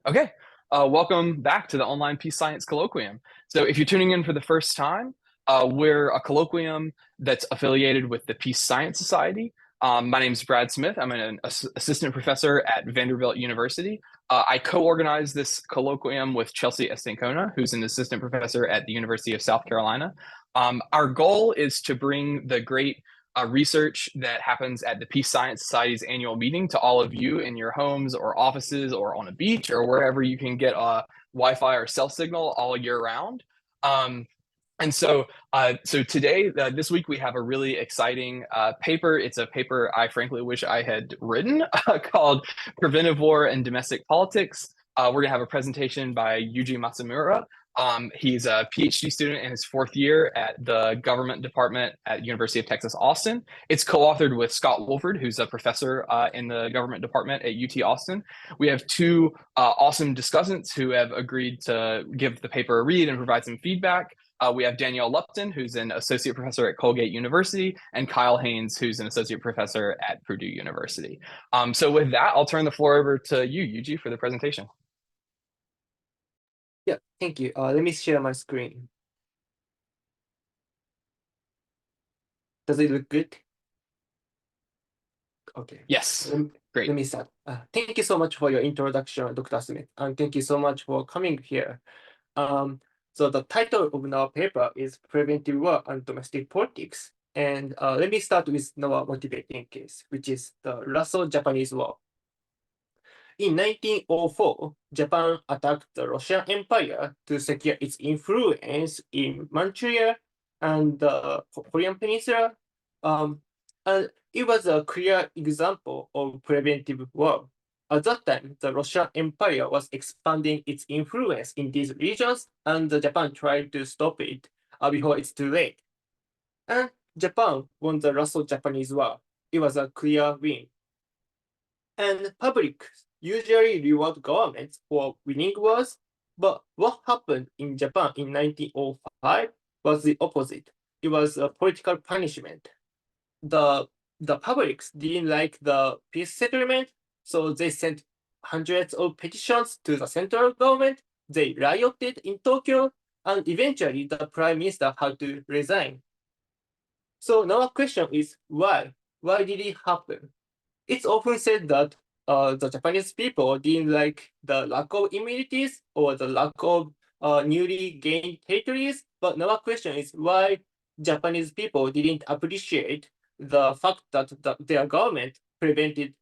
Okay, welcome back to the Online Peace Science Colloquium. So if you're tuning in for the first time, we're a colloquium that's affiliated with the Peace Science Society. My name is Brad Smith. I'm an assistant professor at Vanderbilt University. I co-organized this colloquium with Chelsea Estancona, who's an assistant professor at the University of South Carolina. Our goal is to bring the great research that happens at the Peace Science Society's annual meeting to all of you in your homes or offices or on a beach or wherever you can get a Wi-Fi or cell signal all year round. So today, this week, we have a really exciting paper. It's a paper I frankly wish I had written called Preventive War and Domestic Politics. We're going to have a presentation by Yuji Masumura. He's a PhD student in his fourth year at the government department at University of Texas, Austin. It's co-authored with Scott Wolford, who's a professor in the government department at UT Austin. We have two awesome discussants who have agreed to give the paper a read and provide some feedback. We have Danielle Lupton, who's an associate professor at Colgate University, and Kyle Haynes, who's an associate professor at Purdue University. So with that, I'll turn the floor over to you, Yuji, for the presentation. Yeah, thank you. Let me share my screen. Does it look good? Okay. Yes, great. Let me start. Thank you so much for your introduction, Dr. Smith, and thank you so much for coming here. So the title of our paper is Preventive War and Domestic Politics. And let me start with our motivating case, which is the Russo-Japanese War. In 1904, Japan attacked the Russian Empire to secure its influence in Manchuria and the Korean Peninsula. And it was a clear example of preventive war. At that time, the Russian Empire was expanding its influence in these regions, and Japan tried to stop it before it's too late. And Japan won the Russo-Japanese War. It was a clear win. And public usually reward governments for winning wars, but what happened in Japan in 1905 was the opposite. It was a political punishment. The publics didn't like the peace settlement, so they sent hundreds of petitions to the central government. They rioted in Tokyo, and eventually the prime minister had to resign. So now our question is why? Why did it happen? It's often said that the Japanese people didn't like the lack of immunities or the lack of newly gained territories. But now our question is why Japanese people didn't appreciate the fact that their government prevented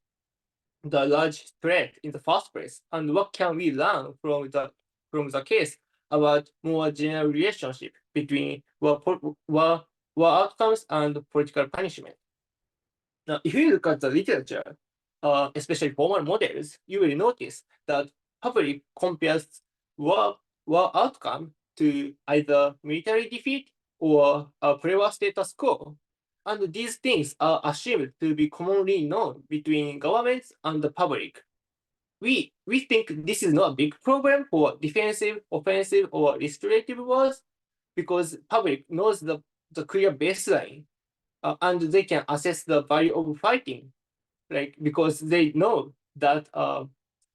the large threat in the first place, and what can we learn from the case about more general relationship between war outcomes and political punishment. Now, if you look at the literature, especially formal models, you will notice that public compares war outcome to either military defeat or a pre-war status quo. And these things are assumed to be commonly known between governments and the public. We think this is not a big problem for defensive, offensive, or restorative wars because public knows the clear baseline and they can assess the value of fighting, like because they know that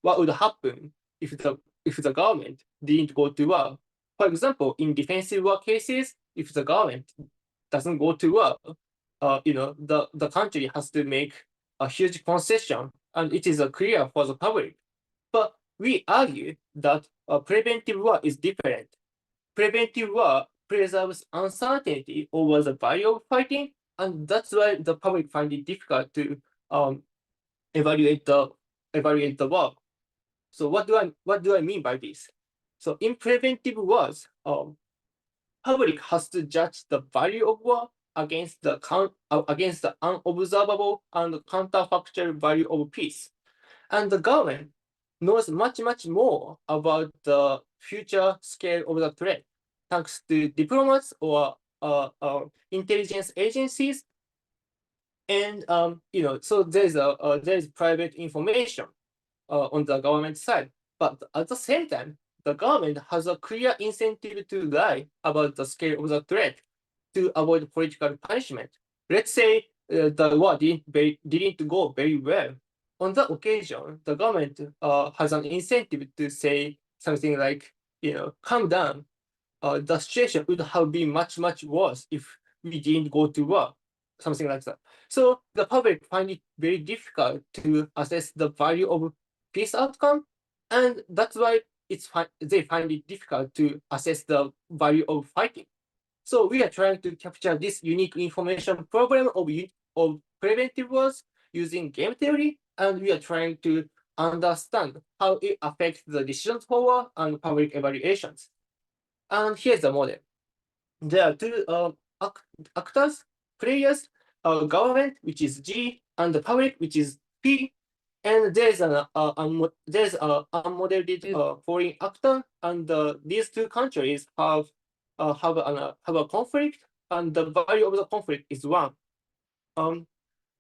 what would happen if the government didn't go to war. For example, in defensive war cases, if the government doesn't go to war, the country has to make a huge concession, and it is clear for the public. But we argue that preventive war is different. Preventive war preserves uncertainty over the value of fighting, and that's why the public find it difficult to evaluate the war. So what do I mean by this? So in preventive wars, public has to judge the value of war against the unobservable and counterfactual value of peace, and the government knows much more about the future scale of the threat thanks to diplomats or intelligence agencies. And so there's private information on the government side, but at the same time, the government has a clear incentive to lie about the scale of the threat to avoid political punishment. Let's say the war didn't go very well. on that occasion, the government has an incentive to say something like, calm down. The situation would have been much, much worse if we didn't go to war, something like that. So the public find it very difficult to assess the value of peace outcome, and that's why they find it difficult to assess the value of fighting. So we are trying to capture this unique information problem of preventive wars using game theory, and we are trying to understand how it affects the decisions for war and public evaluations. And here's the model. There are two actors, players, government, which is G, and the public, which is P. And there's a unmoderated foreign actor, and these two countries have a conflict, and the value of the conflict is 1.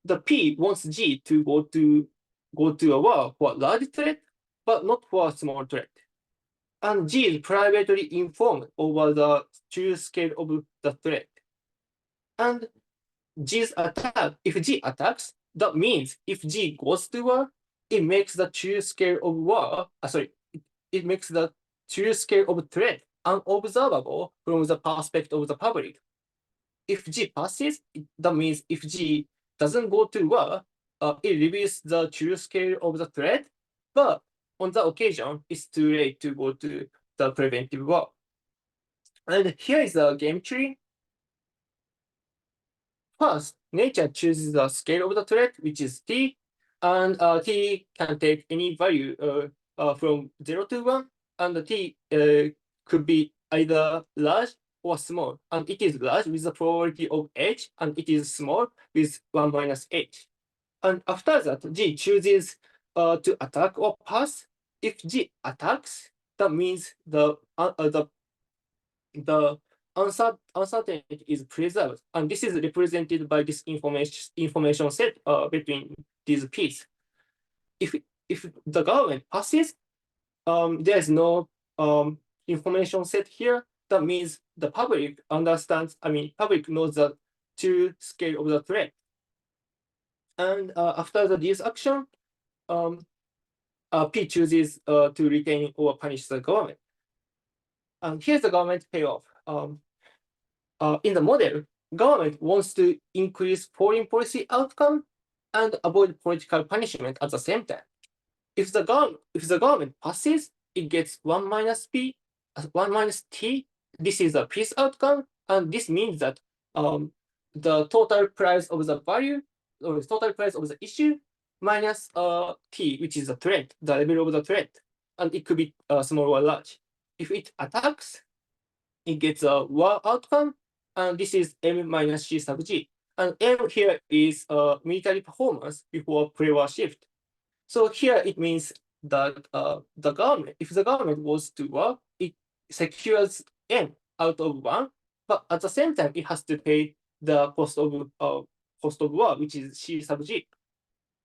The P wants G to go to a war for a large threat, but not for a small threat. And G is privately informed over the true scale of the threat. And if G attacks, that means if G goes to war, it makes the true scale of war, it makes the true scale of threat unobservable from the perspective of the public. If G passes, that means if G doesn't go to war, it reveals the true scale of the threat, but on the occasion, it's too late to go to the preventive war. And here is the game tree. First, nature chooses the scale of the threat, which is T, and T can take any value from 0 to 1, and the T could be either large or small, and it is large with the probability of H, and it is small with 1 minus H. And after that, G chooses to attack or pass. If G attacks, that means the uncertainty is preserved, and this is represented by this information set between these pieces. If the government passes, there is no information set here. That means the public understands. Public knows the true scale of the threat. And after this action, P chooses to retain or punish the government. And here's the government payoff. In the model, government wants to increase foreign policy outcome and avoid political punishment at the same time. If the government passes, it gets 1 minus P, 1 minus T. This is a peace outcome, and this means that the total price of the value, or the total price of the issue, minus T, which is the threat, the level of the threat, and it could be small or large. If it attacks, it gets a war outcome, and this is M minus C sub G. And M here is military performance before pre-war shift. So here it means that if the government goes to war, it secures M out of 1, but at the same time it has to pay the cost of war, which is C sub G.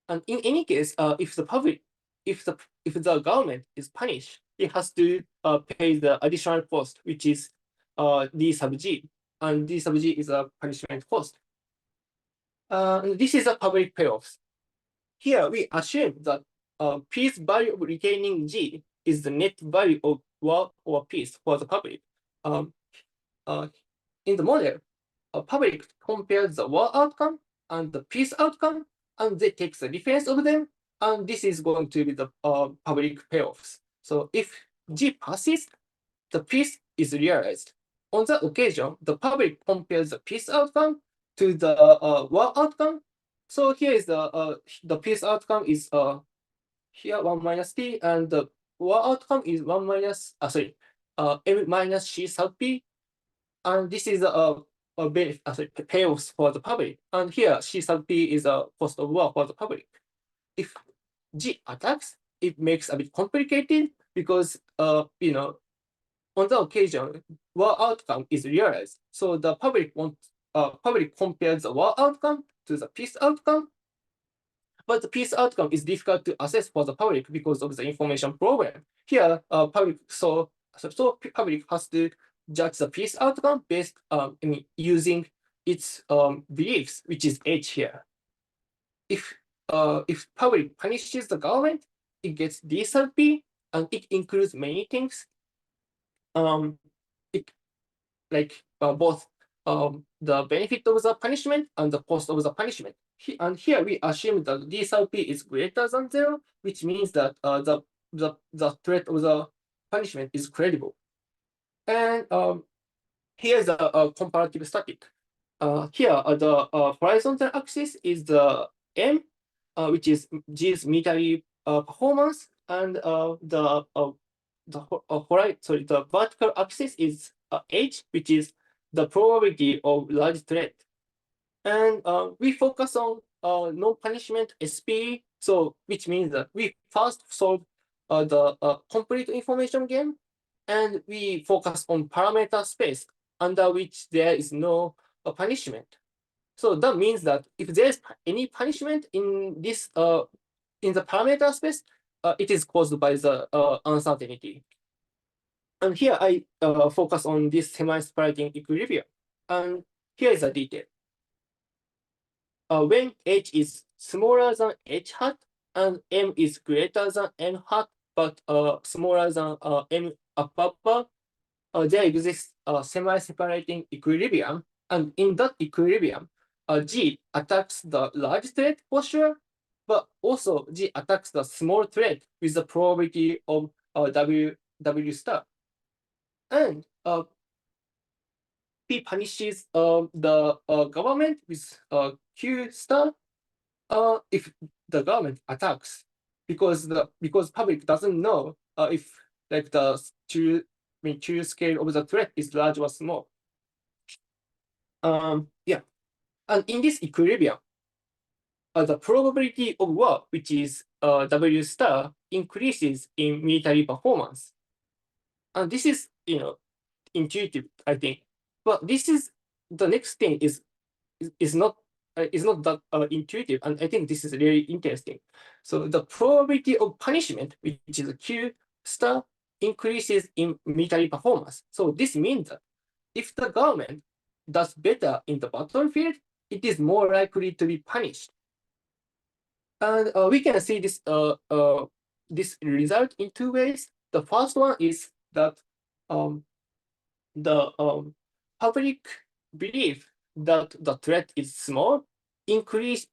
And in any case, if the government is punished, it has to pay the additional cost, which is D sub G, and D sub G is a punishment cost. This is a public payoffs. Here we assume that peace value of retaining G is the net value of war or peace for the public. In the model, public compares the war outcome and the peace outcome, and they take the difference of them, and this is going to be the public payoffs. So if G passes, the peace is realized. On that occasion, the public compares the peace outcome to the war outcome. So here is the peace outcome is here 1 minus T, and the war outcome is 1 minus M minus C sub P, and this is payoffs for the public. And here C sub P is a cost of war for the public. If G attacks, it makes a bit complicated because on the occasion, war outcome is realized. So the public compares the war outcome to the peace outcome, but the peace outcome is difficult to assess for the public because of the information problem. Here, public has to judge the peace outcome based using its beliefs, which is H here. If if public punishes the government, it gets DSLP, and it includes many things. It like both the benefit of the punishment and the cost of the punishment. And here we assume that DSLP is greater than 0, which means that the threat of the punishment is credible. And here's a comparative static. Here the horizontal axis is the M, which is G's military performance, and the vertical axis is H, which is the probability of large threat. And we focus on no punishment SP, so which means that we first solve the complete information game, and we focus on parameter space under which there is no punishment. So that means that if there's any punishment in this in the parameter space, it is caused by the uncertainty. And here I focus on this semi-splitting equilibrium. And here is a detail. When H is smaller than H hat and M is greater than M hat, but smaller than M above, there exists a semi-separating equilibrium. And in that equilibrium, G attacks the large threat for sure, but also G attacks the small threat with the probability of W star. And P punishes the government with Q star if the government attacks, because public doesn't know if like the true scale of the threat is large or small. Yeah, and in this equilibrium, the probability of war, which is W star, increases in military performance. And this is, intuitive, I think. But this is the next thing is not that intuitive, and I think this is really interesting. So the probability of punishment, which is Q star, increases in military performance. So this means that if the government does better in the battlefield, it is more likely to be punished. And we can see this this result in two ways. The first one is that the public belief that the threat is small increase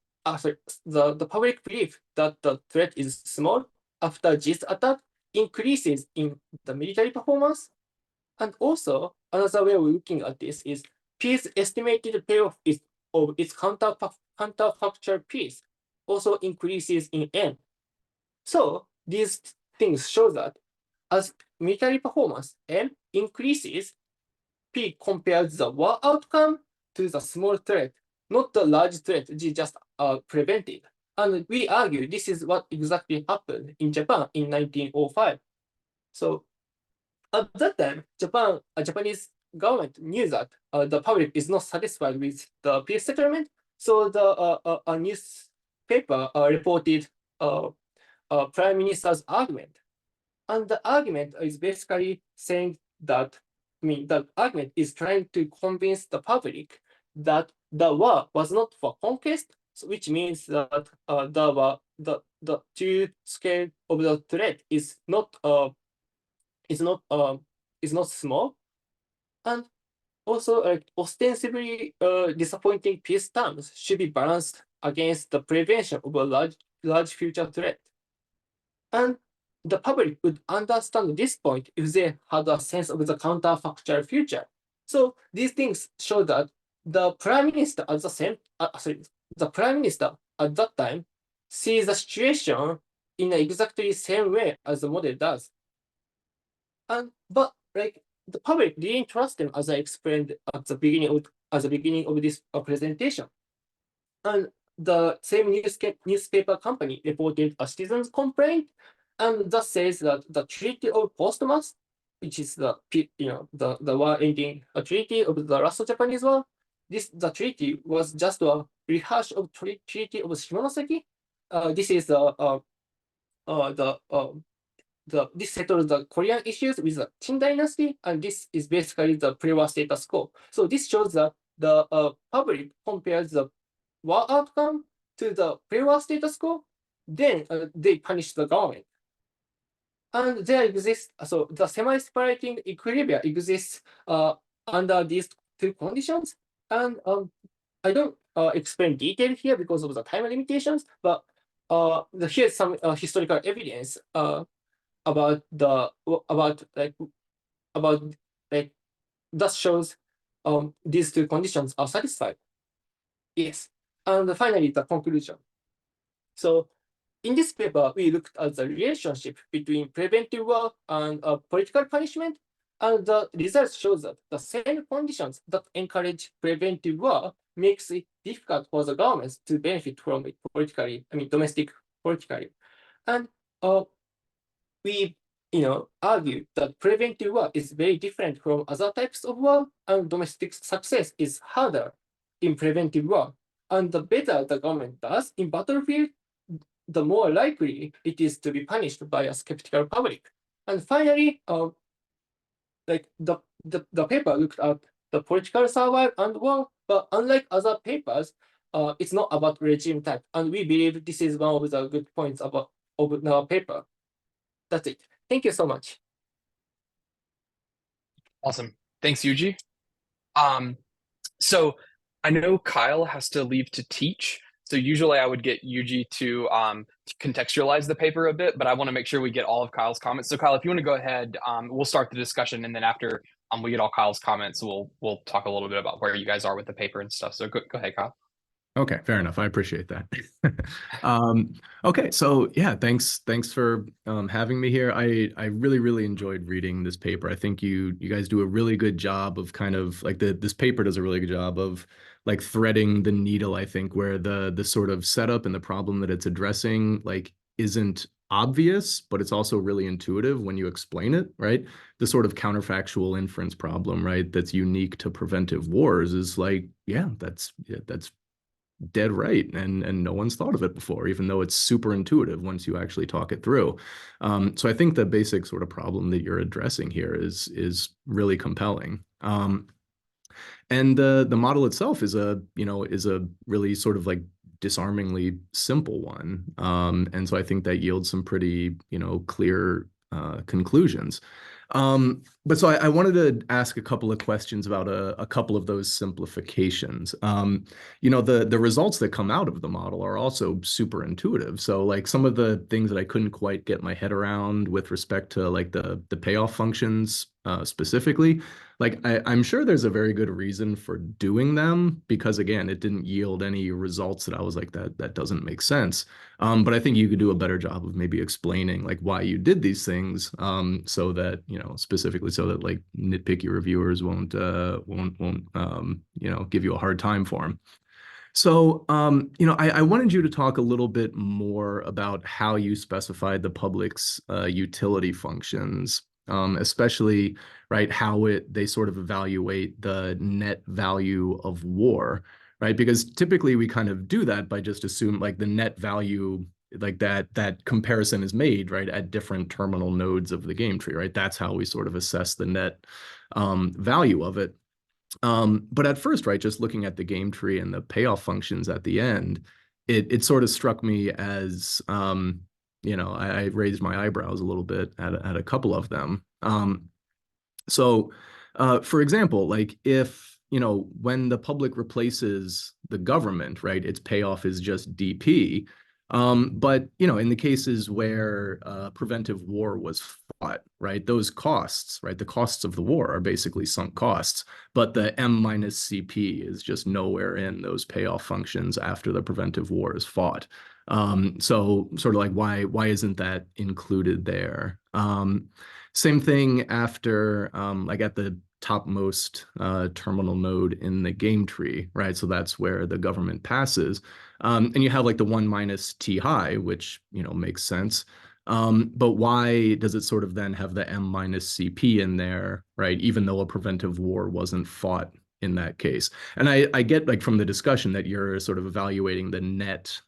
the public belief that the threat is small after G's attack increases in the military performance. And also another way of looking at this is P's estimated payoff of its counterfactual piece also increases in N. So these things show that as military performance M increases, P compares the war outcome to the small threat, not the large threat G just prevented. And we argue this is what exactly happened in Japan in 1905. So at that time, Japanese government knew that the public is not satisfied with the peace settlement. So the a newspaper reported prime minister's argument, and the argument is basically saying that the argument is trying to convince the public that the war was not for conquest, which means that the true scale of the threat is not small, and also ostensibly disappointing peace terms should be balanced against the prevention of a large future threat. And the public would understand this point if they had a sense of the counterfactual future. So these things show that the prime minister at that time sees the situation in exactly the same way as the model does. But the public didn't trust them, as I explained at the beginning of this presentation. And the same newspaper company reported a citizen's complaint, and that says that the Treaty of Postmass, which is the war-ending treaty of the last Japanese War, the treaty was just a rehash of Treaty of Shimonoseki. This is this settles the Korean issues with the Qing dynasty, and this is basically the pre-war status quo. So this shows that the public compares the war outcome to the pre-war status quo, then they punish the government. And there exists, so the semi-separating equilibrium exists under these two conditions. And I don't explain detail here because of the time limitations, but here's some historical evidence about that shows these two conditions are satisfied. Yes. And finally, the conclusion. So in this paper, we looked at the relationship between preventive war and political punishment, and the results show that the same conditions that encourage preventive war makes it difficult for the governments to benefit from it politically, domestic politically. And we argue that preventive war is very different from other types of war, and domestic success is harder in preventive war. And the better the government does in battlefield, the more likely it is to be punished by a skeptical public. And finally, the paper looked at the political survival and war, but unlike other papers, it's not about regime type. And we believe this is one of the good points of our paper. That's it. Thank you so much. Awesome. Thanks, Yuji. So I know Kyle has to leave to teach. So usually I would get Yuji to contextualize the paper a bit, but I want to make sure we get all of Kyle's comments. So Kyle, if you want to go ahead, we'll start the discussion, and then after we get all Kyle's comments, we'll talk a little bit about where you guys are with the paper and stuff. So go ahead, Kyle. Okay, fair enough. I appreciate that. Okay, so yeah, thanks for having me here. I really enjoyed reading this paper. I think you guys do a really good job of kind of like this paper does a really good job of like threading the needle, I think, where the sort of setup and the problem that it's addressing like isn't obvious, but it's also really intuitive when you explain it, right? The sort of counterfactual inference problem, right, that's unique to preventive wars is like, yeah, that's dead right, and no one's thought of it before, even though it's super intuitive once you actually talk it through. So I think the basic sort of problem that you're addressing here is really compelling. And the model itself is a really sort of like disarmingly simple one. And so I think that yields some pretty clear conclusions. But so I wanted to ask a couple of questions about a couple of those simplifications. The results that come out of the model are also super intuitive. So like some of the things that I couldn't quite get my head around with respect to like the payoff functions specifically, like I'm sure there's a very good reason for doing them because again, it didn't yield any results that I was like that doesn't make sense. But I think you could do a better job of maybe explaining like why you did these things so that specifically so that like nitpicky reviewers won't give you a hard time for them. So, I wanted you to talk a little bit more about how you specified the public's utility functions, especially, right, how they sort of evaluate the net value of war, right? Because typically we kind of do that by just assume like the net value, like that comparison is made, right, at different terminal nodes of the game tree, right? That's how we sort of assess the net value of it. But at first, right, just looking at the game tree and the payoff functions at the end, it sort of struck me as, I raised my eyebrows a little bit at a couple of them. So, for example, like if, when the public replaces the government, right, its payoff is just DP. But, in the cases where preventive war was fought, right, those costs, right, the costs of the war are basically sunk costs, but the M minus CP is just nowhere in those payoff functions after the preventive war is fought. So sort of like why isn't that included there? Same thing after like at the topmost terminal node in the game tree, right? So that's where the government passes. And you have like the 1 minus T high, which, makes sense. But why does it sort of then have the M minus CP in there, right? Even though a preventive war wasn't fought in that case. And I get like from the discussion that you're sort of evaluating the net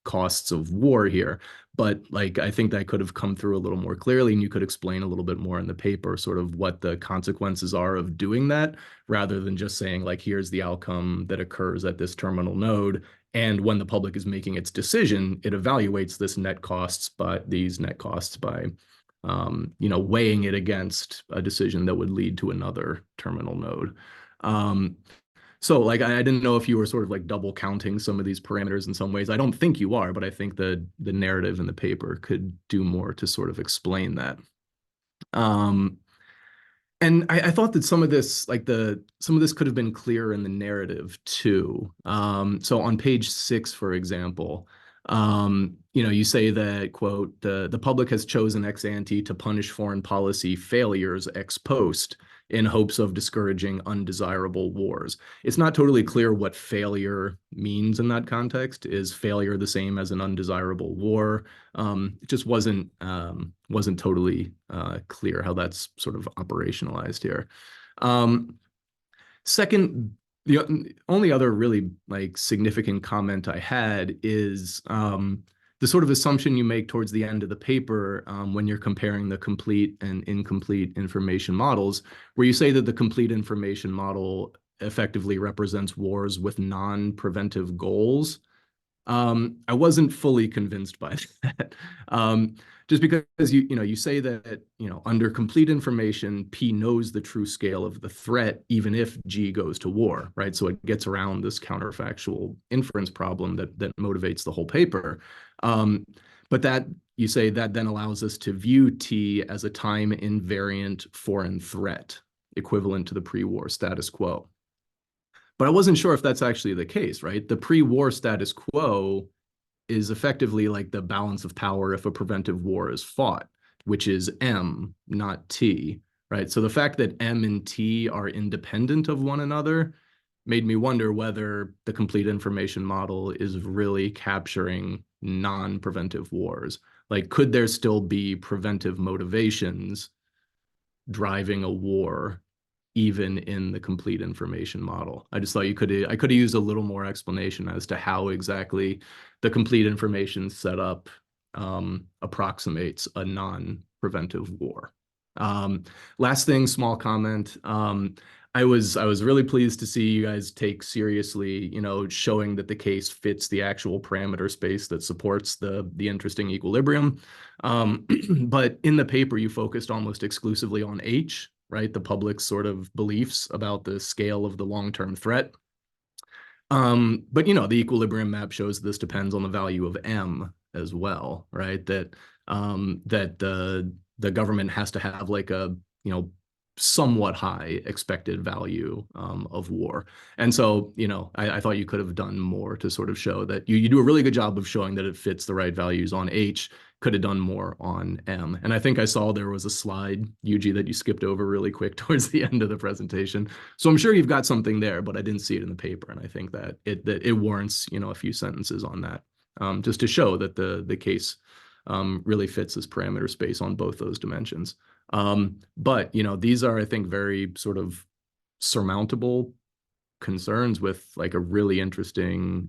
costs of war here, but like I think that could have come through a little more clearly, and you could explain a little bit more in the paper sort of what the consequences are of doing that, rather than just saying like here's the outcome that occurs at this terminal node, And when the public is making its decision, it evaluates these net costs by weighing it against a decision that would lead to another terminal node. So like I didn't know if you were sort of like double counting some of these parameters in some ways. I don't think you are, but I think the narrative in the paper could do more to sort of explain that. And I thought that some of this could have been clearer in the narrative too. So on page 6, for example, you say that, quote, the public has chosen ex ante to punish foreign policy failures ex post in hopes of discouraging undesirable wars. It's not totally clear what failure means in that context. Is failure the same as an undesirable war? It just wasn't totally clear how that's sort of operationalized here. Second, the only other really like significant comment I had is the sort of assumption you make towards the end of the paper when you're comparing the complete and incomplete information models, where you say that the complete information model effectively represents wars with non-preventive goals. I wasn't fully convinced by that. Just because you say that under complete information, P knows the true scale of the threat, even if G goes to war, right? So it gets around this counterfactual inference problem that motivates the whole paper. But that you say that then allows us to view T as a time invariant foreign threat, equivalent to the pre-war status quo. But I wasn't sure if that's actually the case, right? The pre-war status quo is effectively like the balance of power if a preventive war is fought, which is M, not T, right? So the fact that M and T are independent of one another made me wonder whether the complete information model is really capturing non-preventive wars. Like, could there still be preventive motivations driving a war even in the complete information model? I just thought I could have used a little more explanation as to how exactly the complete information setup approximates a non-preventive war. Last thing, small comment. I was really pleased to see you guys take seriously, showing that the case fits the actual parameter space that supports the interesting equilibrium. But in the paper, you focused almost exclusively on H, right? The public's sort of beliefs about the scale of the long-term threat. But the equilibrium map shows this depends on the value of M as well, right? That the government has to have like a somewhat high expected value of war. And so, I thought you could have done more to sort of show that you do a really good job of showing that it fits the right values on H, could have done more on M. And I think I saw there was a slide, Yuji, that you skipped over really quick towards the end of the presentation. So I'm sure you've got something there, but I didn't see it in the paper. And I think that it warrants, a few sentences on that, just to show that the case really fits this parameter space on both those dimensions. But these are, I think, very sort of surmountable concerns with like a really interesting,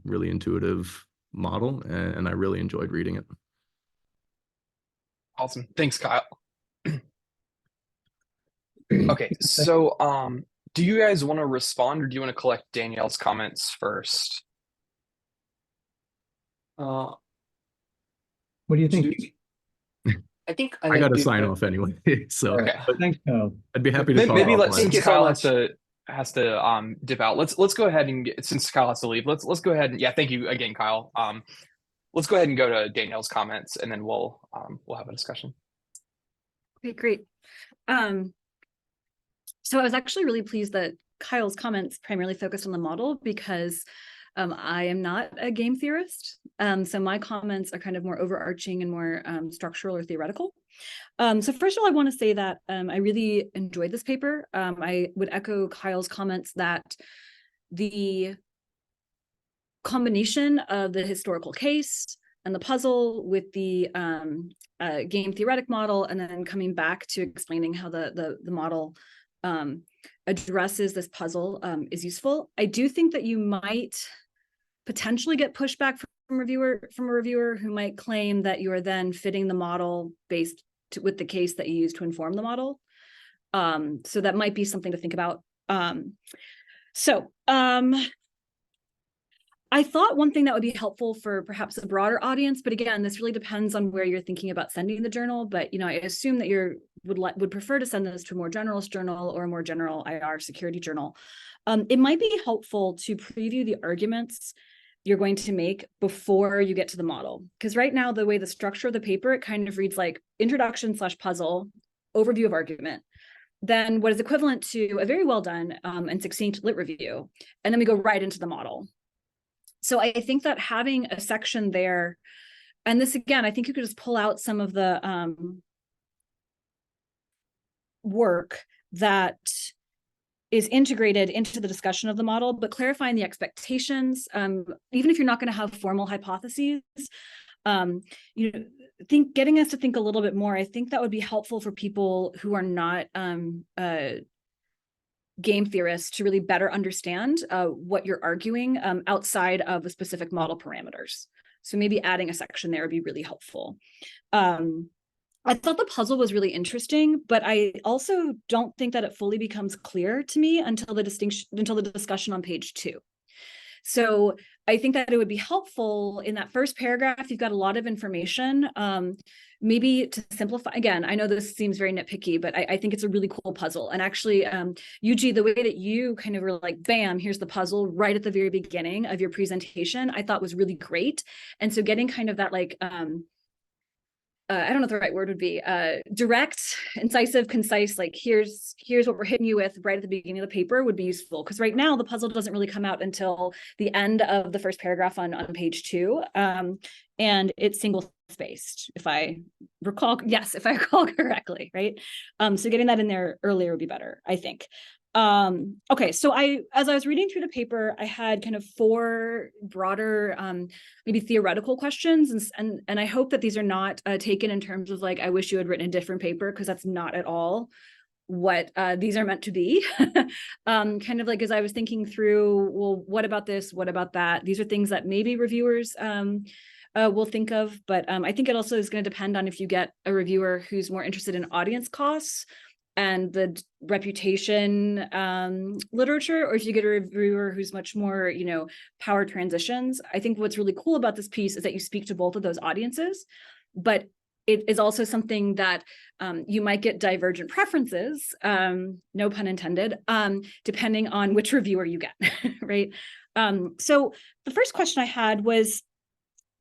really intuitive model, and I really enjoyed reading it. Awesome. Thanks, Kyle. Okay, so do you guys want to respond, or do you want to collect Danielle's comments first? What do you think? I think I got to sign off anyway. So Okay. Thanks, Kyle. I'd be happy to talk maybe offline. since Kyle has to dip out, let's go ahead and since Kyle has to leave, let's go ahead and thank you again, Kyle. Let's go ahead and go to Danielle's comments, and then we'll have a discussion. Okay, great. So I was actually really pleased that Kyle's comments primarily focused on the model, because I am not a game theorist. So my comments are kind of more overarching and more structural or theoretical. So first of all, I want to say that I really enjoyed this paper. I would echo Kyle's comments that the combination of the historical case and the puzzle with the game theoretic model, and then coming back to explaining how the model addresses this puzzle is useful. I do think that you might potentially get pushback from a reviewer who might claim that you are then fitting the model with the case that you use to inform the model. So that might be something to think about. I thought one thing that would be helpful for perhaps a broader audience, but again, this really depends on where you're thinking about sending the journal. But I assume that you would prefer to send this to a more generalist journal or a more general IR security journal. It might be helpful to preview the arguments you're going to make before you get to the model, because right now the way the structure of the paper, it kind of reads like introduction/puzzle, overview of argument, then what is equivalent to a very well done and succinct lit review, and then we go right into the model. So I think that having a section there, and this again, I think you could just pull out some of the work that is integrated into the discussion of the model, but clarifying the expectations, even if you're not going to have formal hypotheses, getting us to think a little bit more. I think that would be helpful for people who are not game theorists to really better understand what you're arguing outside of the specific model parameters. So maybe adding a section there would be really helpful. I thought the puzzle was really interesting, but I also don't think that it fully becomes clear to me until the discussion on page 2. So I think that it would be helpful in that first paragraph. You've got a lot of information. Maybe to simplify, again, I know this seems very nitpicky, but I think it's a really cool puzzle. And actually, Yuji, the way that you kind of were like, bam, here's the puzzle right at the very beginning of your presentation, I thought was really great. And so getting kind of that like, I don't know what the right word would be, direct, incisive, concise, like here's what we're hitting you with right at the beginning of the paper would be useful. Because right now the puzzle doesn't really come out until the end of the first paragraph on page 2. And it's single spaced, if I recall correctly, right? So getting that in there earlier would be better, I think. Okay, so as I was reading through the paper, I had kind of 4 broader, maybe theoretical questions, and I hope that these are not taken in terms of like, I wish you had written a different paper, because that's not at all what these are meant to be. Kind of like as I was thinking through, well, what about this? What about that? These are things that maybe reviewers will think of, but I think it also is going to depend on if you get a reviewer who's more interested in audience costs and the reputation literature, or if you get a reviewer who's much more, power transitions. I think what's really cool about this piece is that you speak to both of those audiences, but it is also something that you might get divergent preferences, no pun intended, depending on which reviewer you get, right? So the first question I had was,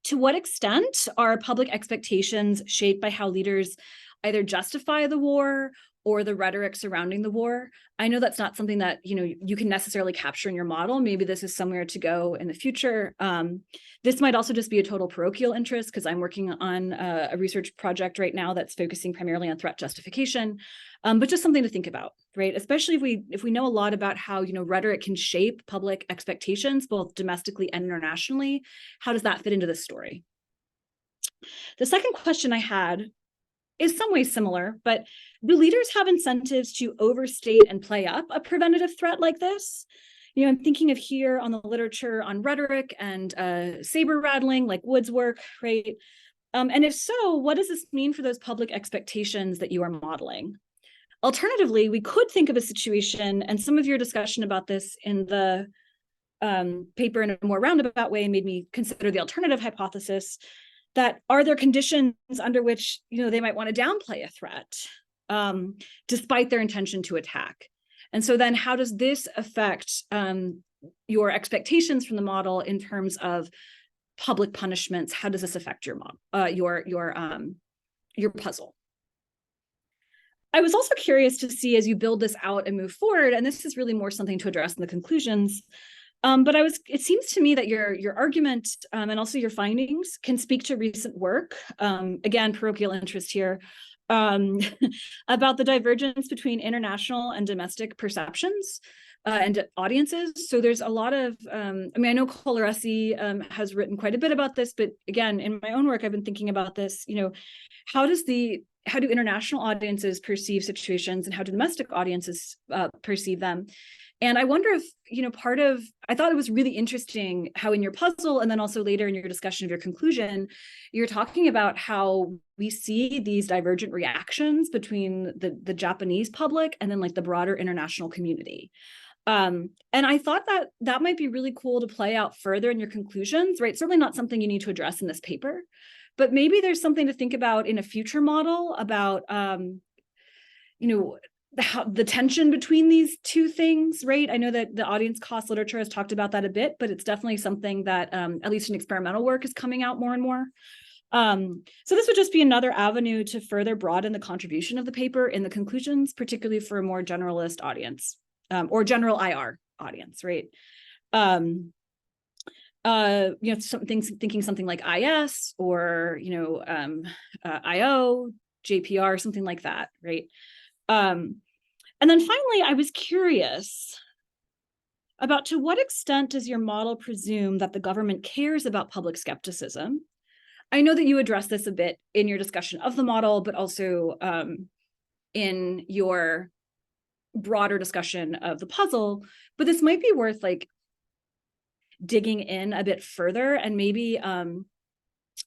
to what extent are public expectations shaped by how leaders either justify the war or the rhetoric surrounding the war? I know that's not something that you can necessarily capture in your model. Maybe this is somewhere to go in the future. This might also just be a total parochial interest, because I'm working on a research project right now that's focusing primarily on threat justification, but just something to think about, right? Especially if we know a lot about how rhetoric can shape public expectations, both domestically and internationally. How does that fit into this story? The second question I had is some ways similar, but do leaders have incentives to overstate and play up a preventative threat like this? I'm thinking of here on the literature on rhetoric and saber rattling, like Wood's work, right? And if so, what does this mean for those public expectations that you are modeling? Alternatively, we could think of a situation, and some of your discussion about this in the paper in a more roundabout way made me consider the alternative hypothesis, that are there conditions under which they might want to downplay a threat despite their intention to attack? And so then how does this affect your expectations from the model in terms of public punishments? How does this affect your puzzle? I was also curious to see, as you build this out and move forward, and this is really more something to address in the conclusions, but it seems to me that your argument and also your findings can speak to recent work, again, parochial interest here, about the divergence between international and domestic perceptions and audiences. So there's a lot of, I know Colloquium has written quite a bit about this, but again, in my own work, I've been thinking about this, how do international audiences perceive situations, and how do domestic audiences perceive them? And I wonder if, I thought it was really interesting how in your puzzle, and then also later in your discussion of your conclusion, you're talking about how we see these divergent reactions between the Japanese public and then like the broader international community. And I thought that that might be really cool to play out further in your conclusions, right? Certainly not something you need to address in this paper, but maybe there's something to think about in a future model about, you know, the tension between these two things, right? I know that the audience cost literature has talked about that a bit, but it's definitely something that, at least in experimental work, is coming out more and more. So this would just be another avenue to further broaden the contribution of the paper in the conclusions, particularly for a more generalist audience, or general IR audience, right? You know, thinking something like IS or, you know, IO, JPR, something like that, right? And then finally, I was curious about to what extent does your model presume that the government cares about public skepticism? I know that you addressed this a bit in your discussion of the model, but also in your broader discussion of the puzzle, but this might be worth like digging in a bit further and maybe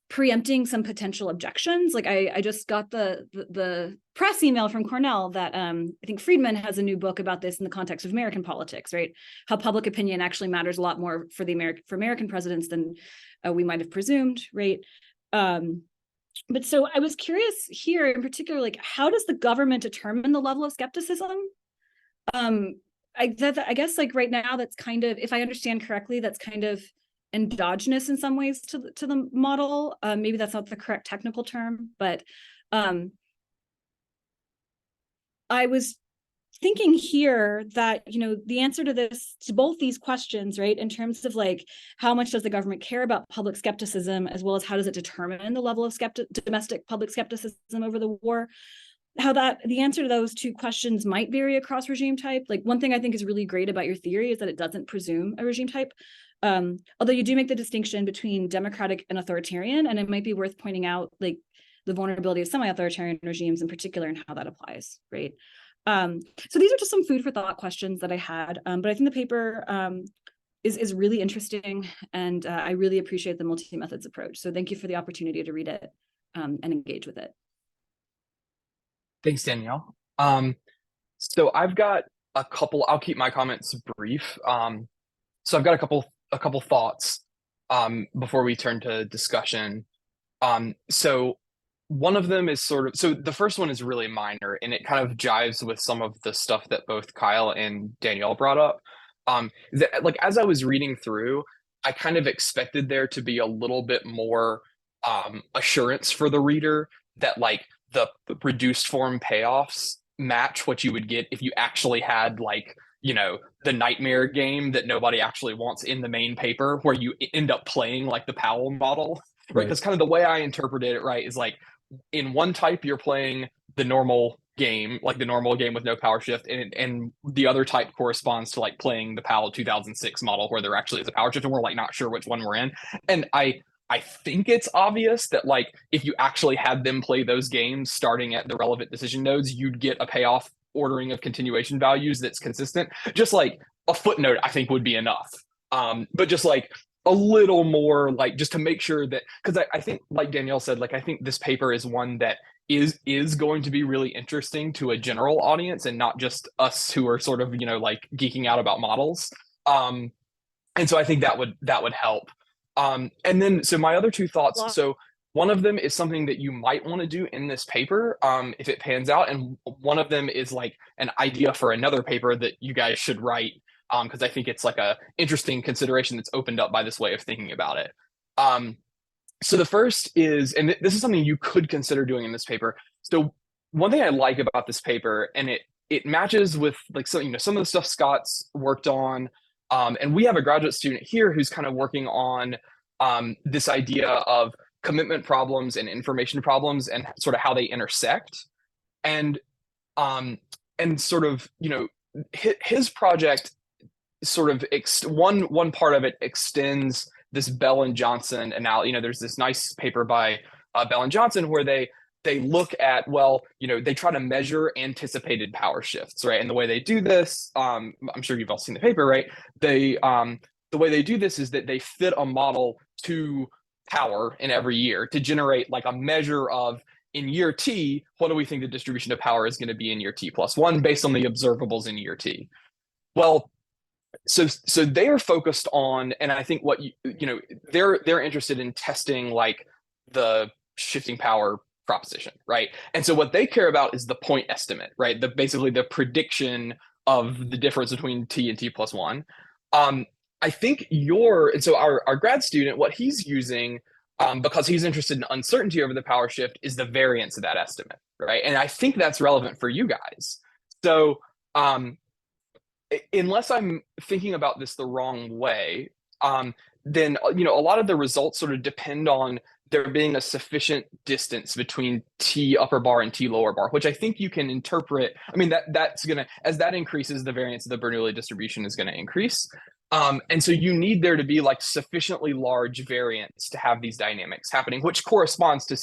preempting some potential objections. Like I just got the press email from Cornell that I think Friedman has a new book about this in the context of American politics, right? How public opinion actually matters a lot more for American presidents than we might have presumed, right? But so I was curious here in particular, like how does the government determine the level of skepticism? I guess like right now that's kind of, if I understand correctly, that's kind of endogenous in some ways to the model. Maybe that's not the correct technical term, but I was thinking here that, you know, the answer to this, to both these questions, right, in terms of like how much does the government care about public skepticism, as well as how does it determine the level of domestic public skepticism over the war, how that the answer to those two questions might vary across regime type. Like one thing I think is really great about your theory is that it doesn't presume a regime type. Although you do make the distinction between democratic and authoritarian, and it might be worth pointing out like the vulnerability of semi-authoritarian regimes in particular and how that applies, right? So these are just some food for thought questions that I had, but I think the paper is really interesting, and I really appreciate the multi-methods approach. So thank you for the opportunity to read it and engage with it. Thanks, Danielle. So I've got a couple, I'll keep my comments brief. So I've got a couple thoughts before we turn to discussion. So one of them is sort of, so the first one is really minor, and it kind of jives with some of the stuff that both Kyle and Danielle brought up. That, like, as I was reading through, I kind of expected there to be a little bit more assurance for the reader that like the reduced form payoffs match what you would get if you actually had like, you know, the nightmare game that nobody actually wants in the main paper, where you end up playing like the Powell model, right? Because kind of the way I interpreted it, right, is like in one type you're playing the normal game, like the normal game with no power shift, and the other type corresponds to like playing the Powell 2006 model where there actually is a power shift, and we're like not sure which one we're in. And I think it's obvious that like if you actually had them play those games starting at the relevant decision nodes, you'd get a payoff ordering of continuation values that's consistent. Just like a footnote, I think would be enough. But just like a little more, like just to make sure that, because I think, like Danielle said, like I think this paper is one that is going to be really interesting to a general audience and not just us who are sort of, you know, like geeking out about models. And so I think that would help. And then, so my other two thoughts, so one of them is something that you might want to do in this paper if it pans out. And one of them is like an idea for another paper that you guys should write, because I think it's like a interesting consideration that's opened up by this way of thinking about it. So the first is, and this is something you could consider doing in this paper. So one thing I like about this paper, and it matches with like some, you know, some of the stuff Scott's worked on. And we have a graduate student here who's kind of working on this idea of commitment problems and information problems and sort of how they intersect. And sort of, you know, his project sort of one part of it extends this Bell and Johnson analogy. You know, there's this nice paper by Bell and Johnson where they look at, well, you know, they try to measure anticipated power shifts, right? And the way they do this, I'm sure you've all seen the paper, right? They the way they do this is that they fit a model to power in every year to generate like a measure of, in year T, what do we think the distribution of power is going to be in year T+1 based on the observables in year T? Well, so they are focused on, and I think what they're interested in testing like the shifting power proposition, right? And so what they care about is the point estimate, right? Basically the prediction of the difference between t and t plus 1. I think our grad student, what he's using, because he's interested in uncertainty over the power shift, is the variance of that estimate, right? And I think that's relevant for you guys. So unless I'm thinking about this the wrong way, then a lot of the results sort of depend on there being a sufficient distance between t upper bar and t lower bar, which I think you can interpret. I mean, that's gonna, as that increases, the variance of the Bernoulli distribution is going to increase. And so you need there to be like sufficiently large variance to have these dynamics happening, which corresponds to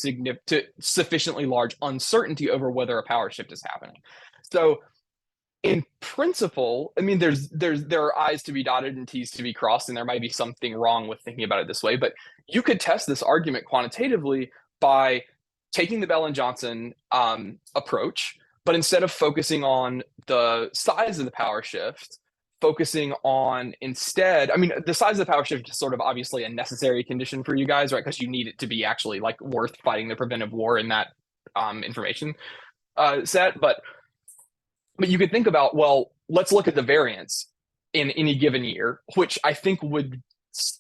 sufficiently large uncertainty over whether a power shift is happening. So in principle, I mean, there are I's to be dotted and T's to be crossed, and there might be something wrong with thinking about it this way, but you could test this argument quantitatively by taking the Bell and Johnson approach, but instead of focusing on the size of the power shift, focusing on instead, I mean, the size of the power shift is sort of obviously a necessary condition for you guys, right? Because you need it to be actually like worth fighting the preventive war in that information set, but you could think about, well, let's look at the variance in any given year, which I think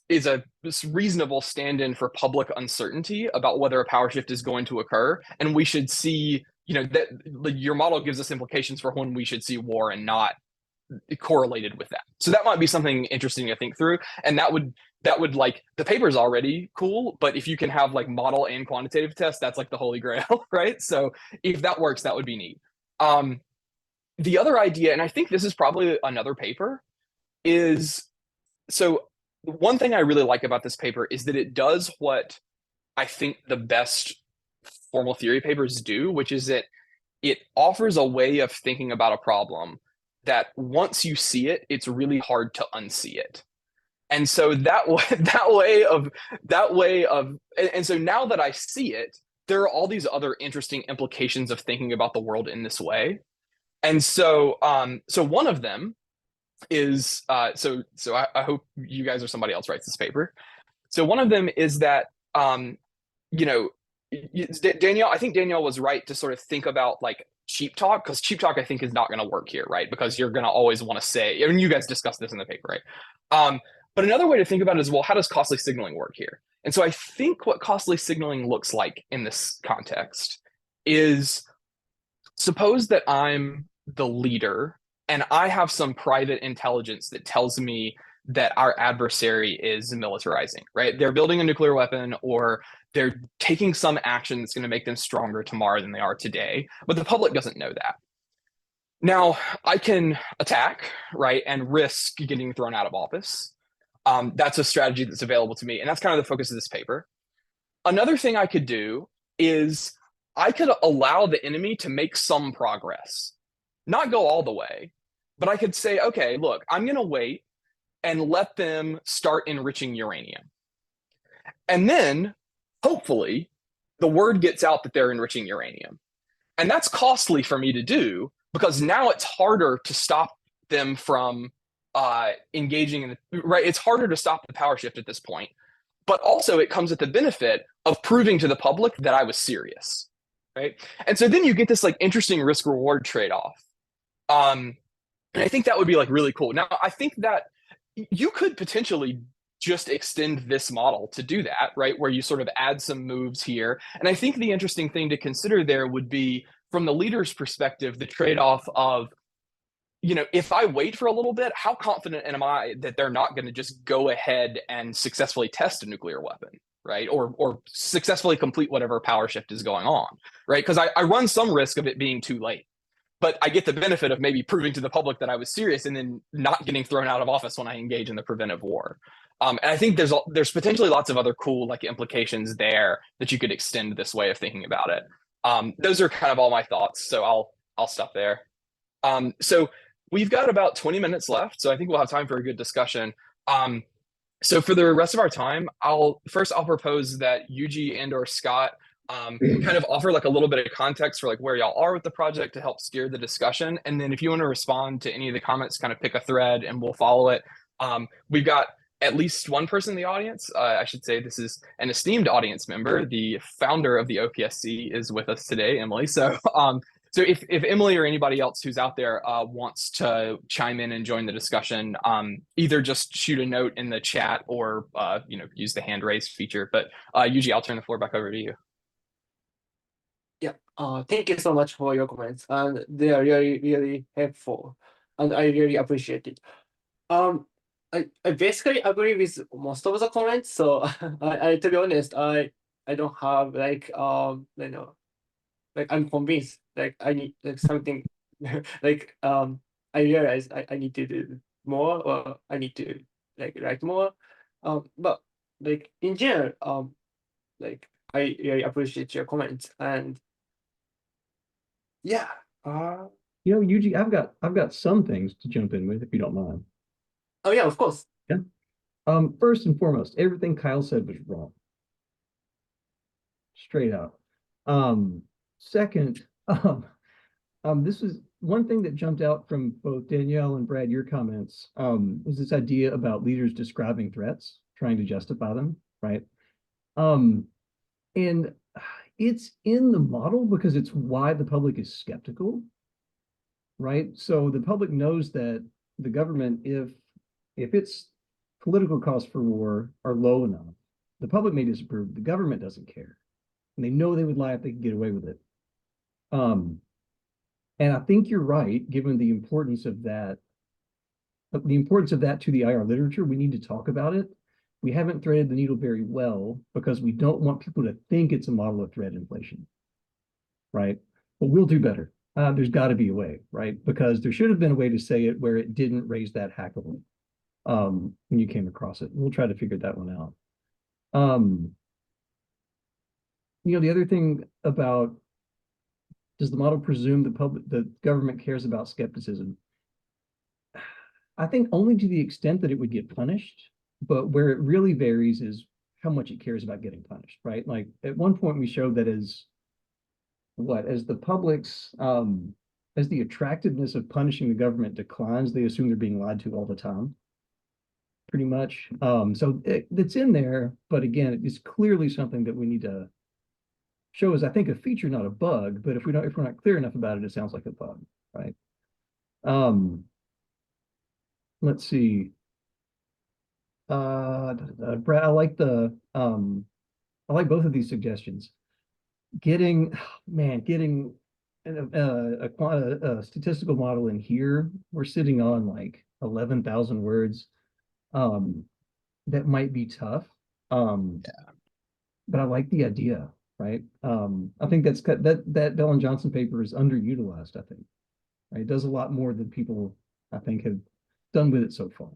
is a reasonable stand-in for public uncertainty about whether a power shift is going to occur. And we should see, that your model gives us implications for when we should see war and not correlated with that. So that might be something interesting to think through. And that would like, the paper's already cool, but if you can have like model and quantitative tests, that's like the holy grail, right? So if that works, that would be neat. The other idea, and I think this is probably another paper, is, so one thing I really like about this paper is that it does what I think the best formal theory papers do, which is that it offers a way of thinking about a problem that once you see it, it's really hard to unsee it. And so and so now that I see it, there are all these other interesting implications of thinking about the world in this way. And so, so one of them is, so I hope you guys or somebody else writes this paper. So one of them is that, Danielle, I think Danielle was right to sort of think about like cheap talk, because cheap talk I think is not going to work here, right? Because you're going to always want to say, I mean, you guys discussed this in the paper, right? But another way to think about it is, well, how does costly signaling work here? And so I think what costly signaling looks like in this context is, suppose that I'm the leader and I have some private intelligence that tells me that our adversary is militarizing, right? They're building a nuclear weapon, or they're taking some action that's going to make them stronger tomorrow than they are today, but the public doesn't know that. Now, I can attack, right, and risk getting thrown out of office. That's a strategy that's available to me, and that's kind of the focus of this paper. Another thing I could do is I could allow the enemy to make some progress, not go all the way, but I could say, okay, look, I'm going to wait and let them start enriching uranium. And then hopefully the word gets out that they're enriching uranium. And that's costly for me to do, because now it's harder to stop them from engaging in right? It's harder to stop the power shift at this point, but also it comes at the benefit of proving to the public that I was serious, right? And so then you get this like interesting risk reward trade-off. And I think that would be like really cool. Now, I think that you could potentially just extend this model to do that, right? Where you sort of add some moves here. And I think the interesting thing to consider there would be, from the leader's perspective, the trade-off of, if I wait for a little bit, how confident am I that they're not going to just go ahead and successfully test a nuclear weapon, right? Or successfully complete whatever power shift is going on, right? Because I run some risk of it being too late, but I get the benefit of maybe proving to the public that I was serious and then not getting thrown out of office when I engage in the preventive war. And I think there's potentially lots of other cool like implications there that you could extend this way of thinking about it. Those are kind of all my thoughts, so I'll stop there. So we've got about 20 minutes left, so I think we'll have time for a good discussion. So for the rest of our time, I'll propose that Yuji and or Scott kind of offer like a little bit of context for like where y'all are with the project to help steer the discussion. And then if you want to respond to any of the comments, kind of pick a thread and we'll follow it. We've got at least one person in the audience. I should say this is an esteemed audience member. The founder of the OPSC is with us today, Emily. So so if Emily or anybody else who's out there wants to chime in and join the discussion, either just shoot a note in the chat or use the hand raise feature. But Yuji, I'll turn the floor back over to you. Yeah, thank you so much for your comments, and they are really, really helpful, and I really appreciate it. I basically agree with most of the comments. So I to be honest, I don't have like like I'm convinced like I need like something like I realize I need to do more, or I need to like write more. But like in general, like I really appreciate your comments, and yeah. Yuji, I've got some things to jump in with if you don't mind. Oh yeah, of course. Yeah. First and foremost, everything Kyle said was wrong. Straight out. Second, this is one thing that jumped out from both Danielle and Brad, your comments, was this idea about leaders describing threats, trying to justify them, right? And it's in the model because it's why the public is skeptical, right? So the public knows that the government, if its political costs for war are low enough, the public may disapprove, the government doesn't care. And they know they would lie if they could get away with it. And I think you're right, given the importance of that to the IR literature. We need to talk about it. We haven't threaded the needle very well because we don't want people to think it's a model of threat inflation, right? But we'll do better. There's got to be a way, right? Because there should have been a way to say it where it didn't raise that hackable when you came across it. We'll try to figure that one out. The other thing about, does the model presume the government cares about skepticism? I think only to the extent that it would get punished, but where it really varies is how much it cares about getting punished, right? Like at one point we showed that as the public's, as the attractiveness of punishing the government declines, they assume they're being lied to all the time, pretty much. So it's in there, but again, it's clearly something that we need to show as, I think, a feature, not a bug. But if we're not clear enough about it, it sounds like a bug, right? Let's see. Brad, I like both of these suggestions. Getting a statistical model in here, we're sitting on like 11,000 words. That might be tough. But I like the idea, right? I think that Bell and Johnson paper is underutilized, I think. Right? It does a lot more than people, I think, have done with it so far.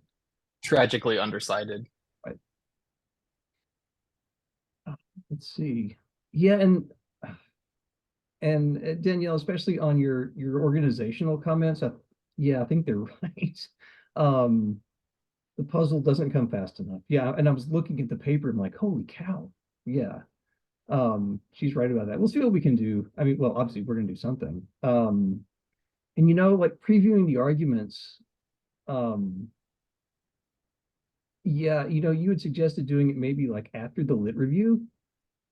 Tragically undercited. Right. Let's see. Yeah, and Danielle, especially on your organizational comments, I think they're right. The puzzle doesn't come fast enough. Yeah, and I was looking at the paper, I'm like, holy cow. Yeah. She's right about that. We'll see what we can do. I mean, well, obviously we're gonna do something. And like previewing the arguments, yeah, you had suggested doing it maybe like after the lit review.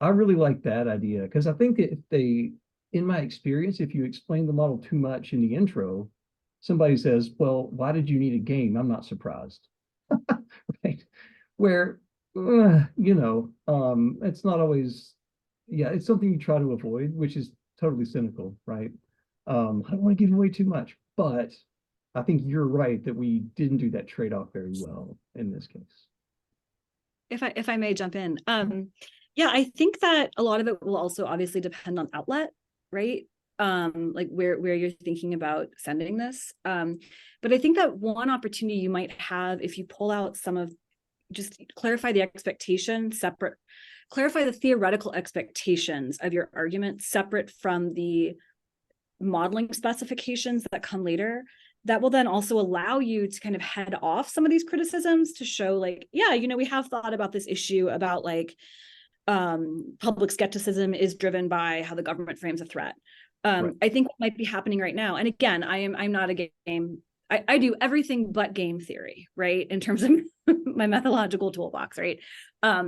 I really like that idea because I think that in my experience, if you explain the model too much in the intro, somebody says, well, why did you need a game? I'm not surprised. Right? Where, it's not always, it's something you try to avoid, which is totally cynical, right? I don't want to give away too much, but I think you're right that we didn't do that trade-off very well in this case. If I may jump in, yeah, I think that a lot of it will also obviously depend on outlet, right? Like where you're thinking about sending this. But I think that one opportunity you might have if you pull out just clarify the expectation clarify the theoretical expectations of your argument separate from the modeling specifications that come later. That will then also allow you to kind of head off some of these criticisms to show like, yeah, we have thought about this issue about like, public skepticism is driven by how the government frames a threat. Right. I think what might be happening right now, and again, I'm not a game. I do everything but game theory, right? In terms of my methodological toolbox, right? I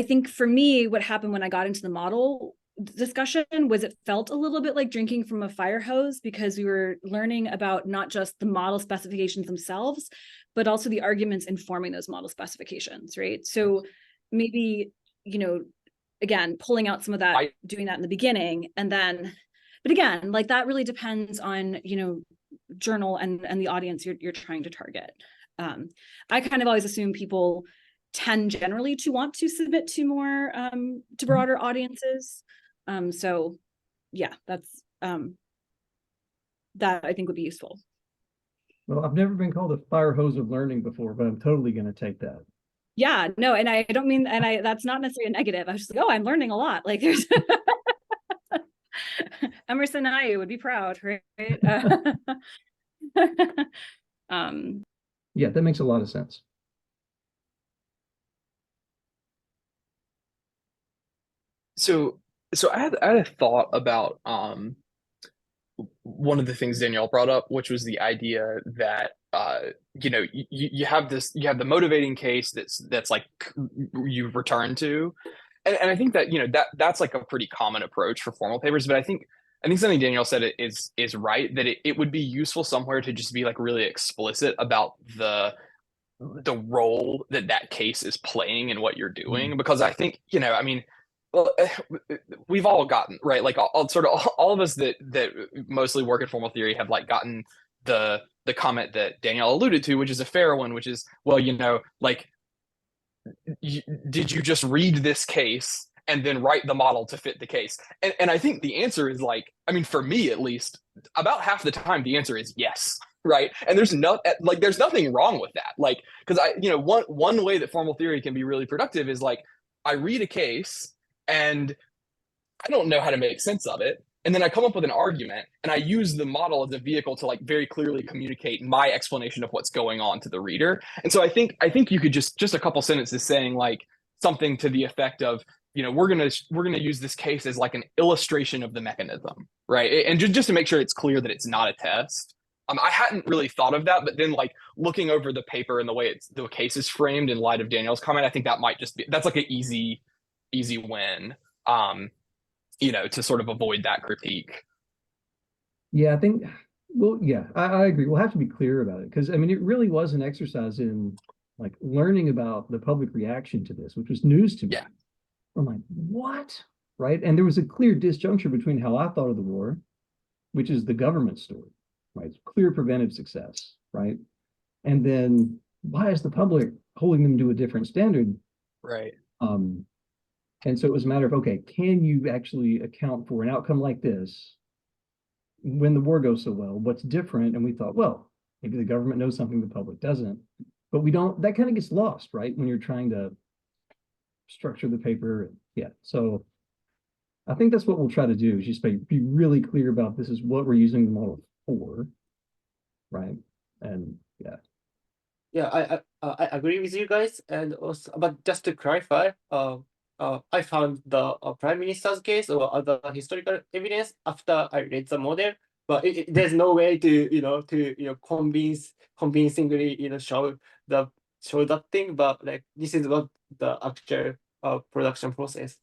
think for me, what happened when I got into the model discussion was it felt a little bit like drinking from a fire hose, because we were learning about not just the model specifications themselves, but also the arguments informing those model specifications, right? So maybe, again, pulling out some of that, doing that in the beginning, and then, but again, like that really depends on, journal and the audience you're trying to target. I kind of always assume people tend generally to want to submit to more, to broader audiences. So yeah, that's, that I think would be useful. Well, I've never been called a fire hose of learning before, but I'm totally going to take that. Yeah, no, and I don't mean, and that's not necessarily a negative. I was just like, oh, I'm learning a lot. Like there's Emerson I would be proud, right? Yeah, that makes a lot of sense. So I had a thought about one of the things Danielle brought up, which was the idea that you have the motivating case that's like you return to, and I think that that's like a pretty common approach for formal papers. But I think something Danielle said is right, that it would be useful somewhere to just be like really explicit about the role that case is playing in what you're doing, because I think well, we've all gotten, right, like all of us that mostly work in formal theory have like gotten the comment that Danielle alluded to, which is a fair one, which is, well, like, did you just read this case and then write the model to fit the case? And I think the answer is, like, for me at least, about half the time the answer is yes, right? And there's nothing wrong with that, like, because one way that formal theory can be really productive is like, I read a case and I don't know how to make sense of it, and then I come up with an argument and I use the model as a vehicle to like very clearly communicate my explanation of what's going on to the reader. And so I think you could just a couple sentences saying like something to the effect of, we're gonna use this case as like an illustration of the mechanism, right? And just to make sure it's clear that it's not a test. I hadn't really thought of that, but then like looking over the paper and the way the case is framed in light of Danielle's comment, I think that might that's like an easy win, to sort of avoid that critique. Yeah, I think, well, yeah, I agree. We'll have to be clear about it, because it really was an exercise in like learning about the public reaction to this, which was news to me. Yeah. I'm like, what? Right? And there was a clear disjuncture between how I thought of the war, which is the government story, right? Clear preventive success, right? And then why is the public holding them to a different standard? Right. And so it was a matter of, okay, can you actually account for an outcome like this when the war goes so well? What's different? And we thought, well, maybe the government knows something the public doesn't, but we don't. That kind of gets lost, right, when you're trying to structure the paper. Yeah, so I think that's what we'll try to do, is just be really clear about this is what we're using the model for, right? And Yeah, I agree with you guys, and also, but just to clarify, I found the prime minister's case or other historical evidence after I read the model, but there's no way to convincingly show that thing. But like, this is what the actual production process.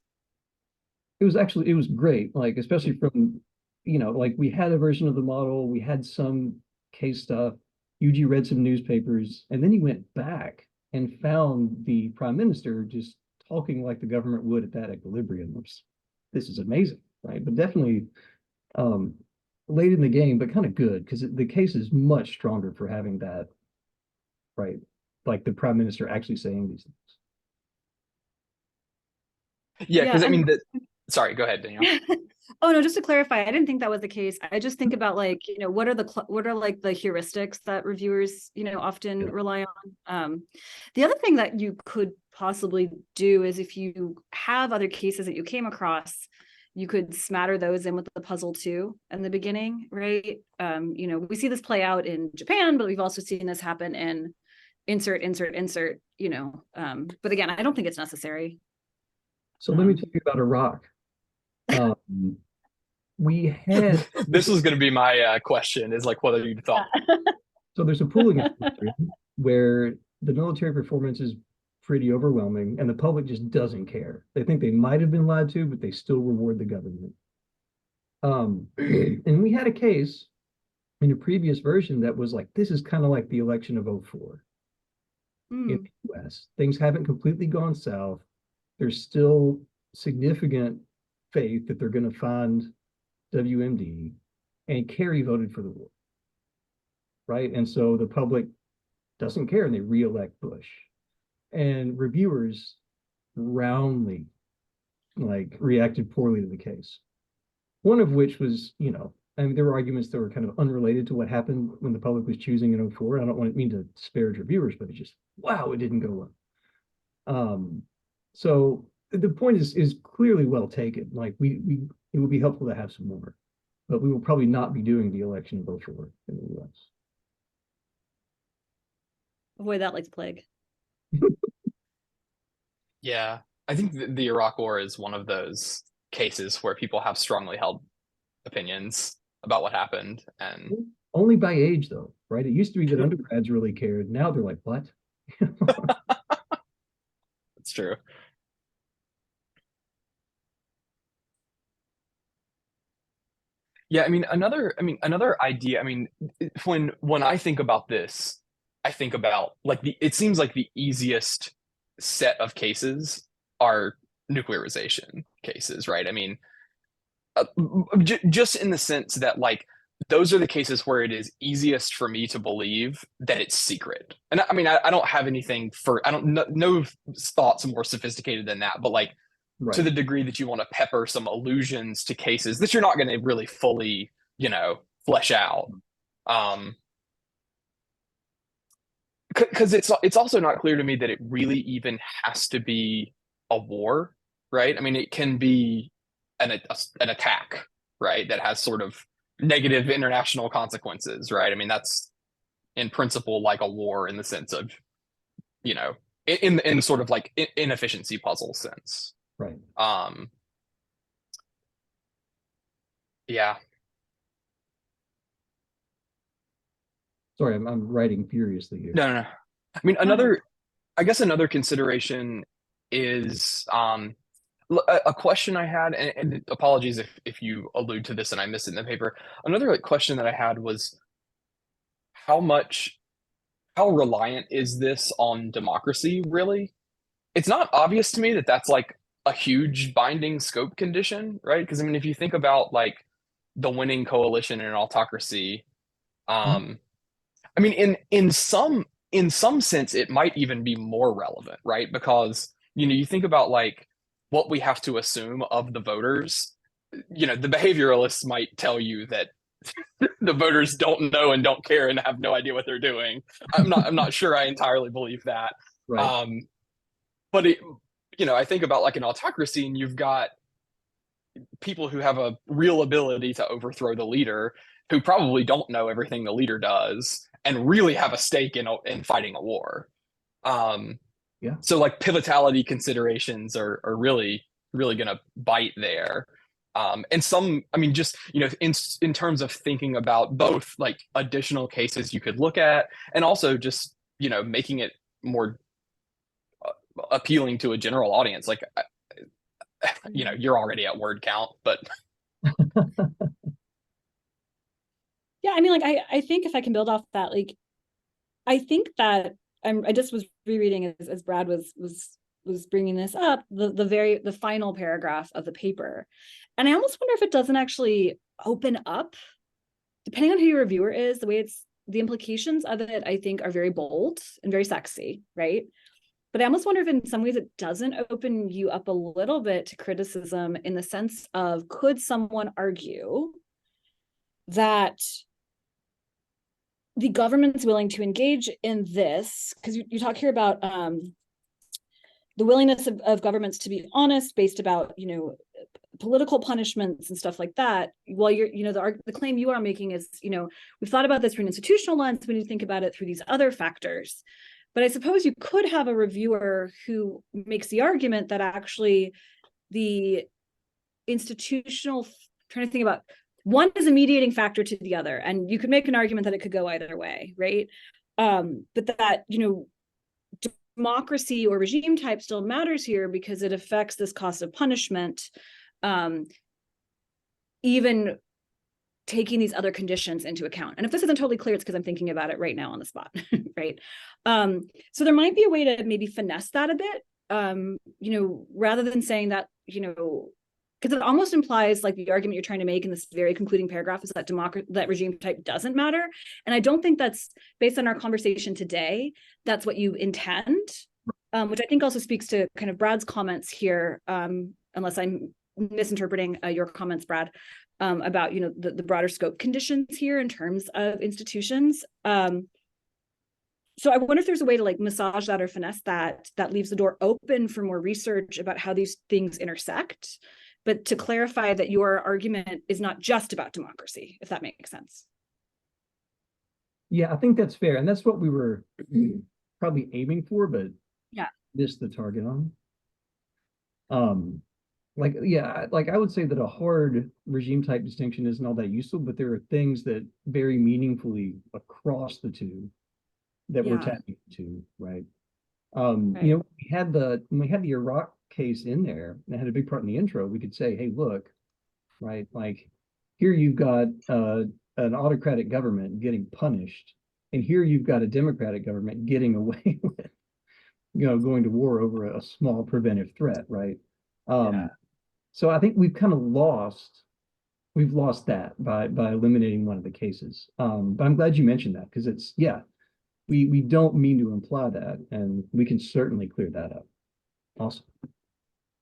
it was great, like, especially from, like, we had a version of the model, we had some case stuff, Yuji read some newspapers, and then he went back and found the prime minister just talking like the government would at that equilibrium. This is amazing, right? But definitely late in the game, but kind of good, because the case is much stronger for having that, right? Like the prime minister actually saying these things. Yeah, because sorry, go ahead, Danielle. Oh no, just to clarify, I didn't think that was the case. I just think about like, what are like the heuristics that reviewers, often rely on. The other thing that you could possibly do is, if you have other cases that you came across, you could smatter those in with the puzzle too in the beginning, right? We see this play out in Japan, but we've also seen this happen in insert, but again, I don't think it's necessary. So let me tell you about Iraq. We had This was going to be my question, is like whether you thought. so there's a pooling where the military performance is pretty overwhelming and the public just doesn't care. They think they might have been lied to, but they still reward the government. And we had a case in a previous version that was like, this is kind of like the election of 2004 in the US. Things haven't completely gone south. There's still significant faith that they're going to find WMD, and Kerry voted for the war, right? And so the public doesn't care and they re-elect Bush. And reviewers roundly like reacted poorly to the case. One of which was, I mean, there were arguments that were kind of unrelated to what happened when the public was choosing in 2004. I don't mean to disparage reviewers, but it just, wow, it didn't go well. So the point is clearly well taken. Like it would be helpful to have some more, but we will probably not be doing the election of 2004 in the US. Avoid that like the plague. Yeah, I think the Iraq War is one of those cases where people have strongly held opinions about what happened, and only by age though, right? It used to be that undergrads really cared. Now they're like, what? It's true. Yeah, I mean another idea. I mean, when I think about this, I think about like it seems like the easiest set of cases are nuclearization cases, right? I mean, just in the sense that like those are the cases where it is easiest for me to believe that it's secret. And I mean, I don't have anything no thoughts more sophisticated than that, but like Right. to the degree that you want to pepper some allusions to cases that you're not going to really fully, flesh out. Because it's also not clear to me that it really even has to be a war, right? I mean, it can be an attack, right, that has sort of negative international consequences, right? I mean, that's in principle like a war in the sense of, in sort of like inefficiency puzzle sense. Right. Yeah. Sorry, I'm writing furiously here. No. I mean, another consideration is a question I had, and apologies if you allude to this and I miss it in the paper. Another question that I had was how reliant is this on democracy, really? It's not obvious to me that that's like a huge binding scope condition, right? Because I mean, if you think about like the winning coalition in an autocracy, I mean, in some sense, it might even be more relevant, right? Because you think about like what we have to assume of the voters. The behavioralists might tell you that the voters don't know and don't care and have no idea what they're doing. I'm not sure I entirely believe that. Right. But I think about like an autocracy, and you've got people who have a real ability to overthrow the leader, who probably don't know everything the leader does, and really have a stake in fighting a war. Yeah. So like pivotality considerations are really, really going to bite there. And some, I mean, just, in terms of thinking about both like additional cases you could look at, and also just, making it more appealing to a general audience. Like, you're already at word count, but. Yeah, I mean, like, I think if I can build off that, like, I think that I just was rereading as Brad was bringing this up, the final paragraph of the paper. And I almost wonder if it doesn't actually open up, depending on who your reviewer is, the implications of it, I think, are very bold and very sexy, right? But I almost wonder if in some ways it doesn't open you up a little bit to criticism, in the sense of, could someone argue that the government's willing to engage in this, because you talk here about the willingness of governments to be honest, based about political punishments and stuff like that. Well, the claim you are making is, we've thought about this through an institutional lens, we need to think about it through these other factors. But I suppose you could have a reviewer who makes the argument that actually the institutional, trying to think about, one is a mediating factor to the other, and you could make an argument that it could go either way, right? But that, democracy or regime type still matters here because it affects this cost of punishment, even taking these other conditions into account. And if this isn't totally clear, it's because I'm thinking about it right now on the spot, right? So there might be a way to maybe finesse that a bit, rather than saying that, because it almost implies like the argument you're trying to make in this very concluding paragraph is that that regime type doesn't matter. And I don't think that's, based on our conversation today, that's what you intend, which I think also speaks to kind of Brad's comments here, unless I'm misinterpreting your comments, Brad, about, the broader scope conditions here in terms of institutions. So I wonder if there's a way to like massage that or finesse that leaves the door open for more research about how these things intersect, but to clarify that your argument is not just about democracy, if that makes sense. Yeah, I think that's fair. And that's what we were probably aiming for, but yeah, missed the target on. I would say that a hard regime type distinction isn't all that useful, but there are things that vary meaningfully across the two that we're tapping into, right? We had the Iraq case in there, and it had a big part in the intro. We could say, hey, look, right, like here you've got an autocratic government getting punished, and here you've got a democratic government getting away with, going to war over a small preventive threat, right? So I think we've kind of lost that by eliminating one of the cases. But I'm glad you mentioned that, because it's, we don't mean to imply that, and we can certainly clear that up. Awesome.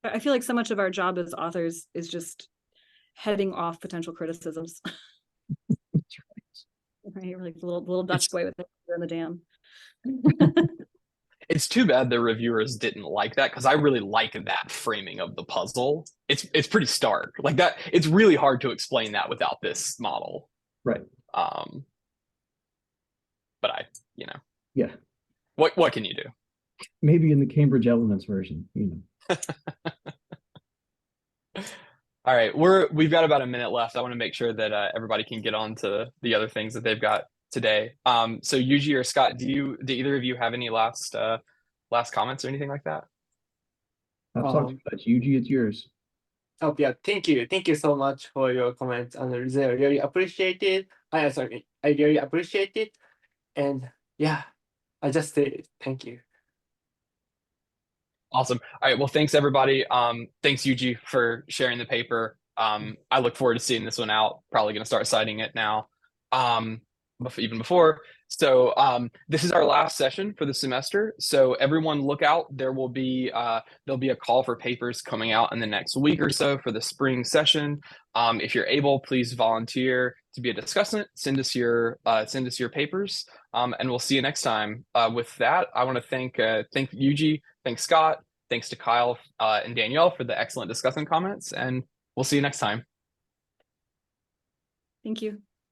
I feel like so much of our job as authors is just heading off potential criticisms. That's right. Like the little Dutch boy with the in the dam. It's too bad the reviewers didn't like that, because I really like that framing of the puzzle. It's pretty stark. Like that, it's really hard to explain that without this model. Right. But yeah. What can you do? Maybe in the Cambridge Elements version, All right, we've got about a minute left. I want to make sure that everybody can get on to the other things that they've got today. So Yuji or Scott, do either of you have any last comments or anything like that? I've talked too much. Yuji, it's yours. Oh yeah, thank you so much for your comments, and they really appreciate it. I really appreciate it, and yeah, I just say thank you. Awesome. All right. Well, thanks everybody. Thanks Yuji for sharing the paper. I look forward to seeing this one out. Probably going to start citing it now, even before. So this is our last session for the semester. So everyone look out. There'll be a call for papers coming out in the next week or so for the spring session. If you're able, please volunteer to be a discussant. Send us your papers, and we'll see you next time. With that, I want to thank Yuji, thanks Scott, thanks to Kyle and Danielle for the excellent discussion comments, and we'll see you next time. Thank you.